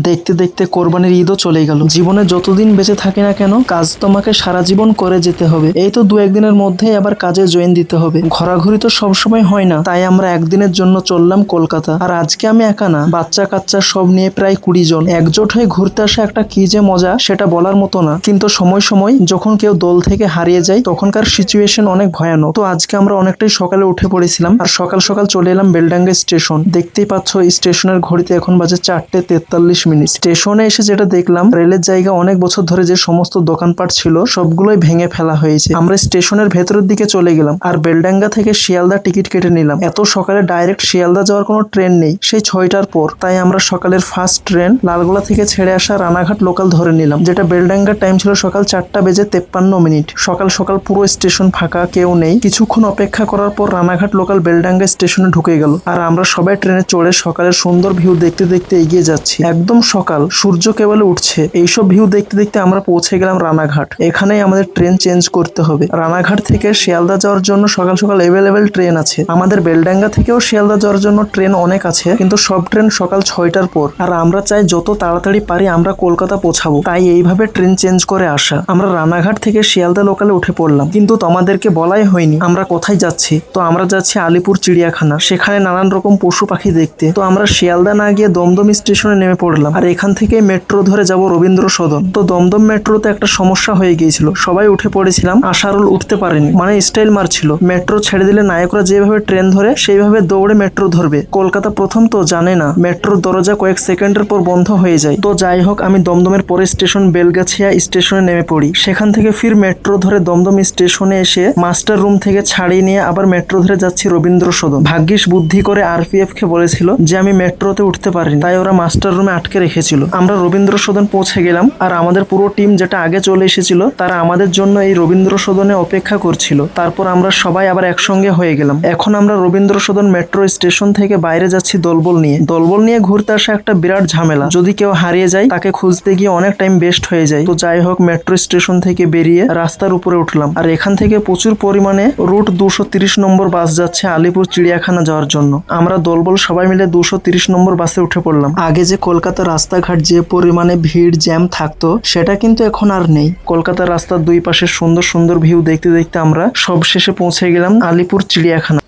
দেখতে দেখতে কোরবানির ঈদও চলে গেল। জীবনে যতদিন বেঁচে থাকি না কেন, কাজ তোমাকে সারা জীবন করে যেতে হবে। এই তো দু একদিনের মধ্যেই আবার কাজে জয়েন দিতে হবে। ঘোরাঘুরি তো সবসময় হয় না, তাই আমরা একদিনের জন্য চললাম কলকাতা। আর আজকে আমি একা না, বাচ্চা কাচ্চা সব নিয়ে প্রায় 20 জন একজোট হয়ে ঘুরতে আসা একটা কি যে মজা, সেটা বলার মতো না। কিন্তু সময় সময় যখন কেউ দল থেকে হারিয়ে যায়, তখনকার সিচুয়েশন অনেক ভয়ানক। তো আজকে আমরা অনেকটাই সকালে উঠে পড়েছিলাম আর সকাল সকাল চলে এলাম বেলডাঙ্গা স্টেশন। দেখতেই পাচ্ছ স্টেশনের ঘড়িতে এখন বাজে 4:43। স্টেশনে এসে যেটা দেখলাম, রেলের জায়গা অনেক বছর ধরে যে সমস্ত দোকানপাট ছিল সবগুলোই ভেঙে ফেলা হয়েছে। আমরা স্টেশনের ভেতরের দিকে চলে গেলাম আর বেলডাঙ্গা থেকে শিয়ালদা টিকিট কেটে নিলাম। এত সকালে ডাইরেক্ট শিয়ালদা যাওয়ার কোনো ট্রেন নেই সেই 6টার পর, তাই আমরা সকালের ফার্স্ট ট্রেন লালগোলা থেকে ছেড়ে আসা রানাঘাট লোকাল ধরে নিলাম, যেটা বেলডাঙ্গার টাইম ছিল সকাল 4:53। সকাল সকাল পুরো স্টেশন ফাঁকা, কেউ নেই। কিছুক্ষণ অপেক্ষা করার পর রানাঘাট লোকাল বেলডাঙ্গা স্টেশনে ঢুকে গেল আর আমরা সবাই ট্রেনে চড়ে সকালের সুন্দর ভিউ দেখতে দেখতে এগিয়ে যাচ্ছি। একদম সকাল, সূর্য কেবল উঠছে। এইসব ভিউ দেখতে দেখতে আমরা পৌঁছে গেলাম রানাঘাট। এখানেই আমাদের ট্রেন চেঞ্জ করতে হবে। রানাঘাট থেকে শিয়ালদা যাওয়ার জন্য সকাল সকাল অ্যাভেলেবেল ট্রেন আছে। আমাদের বেলডাঙ্গা থেকেও শিয়ালদা যাওয়ার জন্য ট্রেন অনেক আছে, কিন্তু সব ট্রেন সকাল 6টার পর। আর আমরা চাই যত তাড়াতাড়ি পারি আমরা কলকাতা পৌঁছাবো, তাই এইভাবে ট্রেন চেঞ্জ করে আসা। আমরা রানাঘাট থেকে শিয়ালদা লোকালে উঠে পড়লাম, কিন্তু তোমাদেরকে বলাই হয়নি আমরা কোথায় যাচ্ছি। তো আমরা যাচ্ছি আলিপুর চিড়িয়াখানা, সেখানে নানান রকম পশু পাখি দেখতে। তো আমরা শিয়ালদা না গিয়ে দমদম স্টেশনে নেমে পড়লাম আর এখান থেকে মেট্রো ধরে যাব রবীন্দ্র সদন। তো দমদম মেট্রোতে একটা সমস্যা হয়ে গিয়েছিল, সবাই উঠে পড়েছিলাম, আশারুল উঠতে পারেনি, মানে স্টাইল মারছিল। মেট্রো ছেড়ে দিলে নায়করা যেভাবে ট্রেন ধরে সেইভাবে দৌড়ে মেট্রো ধরবে। কলকাতা প্রথম তো জানে না, মেট্রোর দরজা কয়েক সেকেন্ডের পর বন্ধ হয়ে যায়। তো যাই হোক, আমি দমদমের পরের স্টেশন বেলগাছিয়া স্টেশনে নেমে পড়ি। সেখান থেকে ফির মেট্রো ধরে দমদম স্টেশনে এসে মাস্টার রুম থেকে ছাড়িয়ে নিয়ে আবার মেট্রো ধরে যাচ্ছি রবীন্দ্র সদন। ভাগ্যিস বুদ্ধি করে আরপিএফ কে বলেছিল যে আমি মেট্রোতে উঠতে পারিনি, তাই ওরা মাস্টার রুমে আটকে রেখেছিল। আমরা রবীন্দ্র সদন পৌঁছে গেলাম আর আমাদের পুরো টিম যেটা আগে চলে এসেছিল তারা আমাদের জন্য এই রবীন্দ্র সদনে অপেক্ষা করছিল। তারপর আমরা সবাই আবার একসঙ্গে হয়ে গেলাম। এখন আমরা রবীন্দ্র সদন মেট্রো স্টেশন থেকে বাইরে যাচ্ছি দলবল নিয়ে। দলবল নিয়ে ঘুরতে আসা একটা বিরাট ঝামেলা, যদি কেউ হারিয়ে যায় তাকে খুঁজতে গিয়ে অনেক টাইম বেস্ট হয়ে যায়। তো যাই হোক, মেট্রো স্টেশন থেকে বেরিয়ে রাস্তার উপরে উঠলাম আর এখান থেকে প্রচুর পরিমাণে রুট 230 নম্বর বাস যাচ্ছে আলিপুর চিড়িয়াখানা যাওয়ার জন্য। আমরা দলবল সবাই মিলে 230 নম্বর বাসে উঠে পড়লাম। আগে যে কলকাতার রাস্তাঘাট যে পরিমাণে ভিড় জ্যাম থাকতো, সেটা কিন্তু এখন আর নেই। কলকাতার রাস্তার দুই পাশে সুন্দর সুন্দর ভিউ দেখতে দেখতে আমরা সব শেষে পৌঁছে গেলাম আলিপুর চিড়িয়াখানা।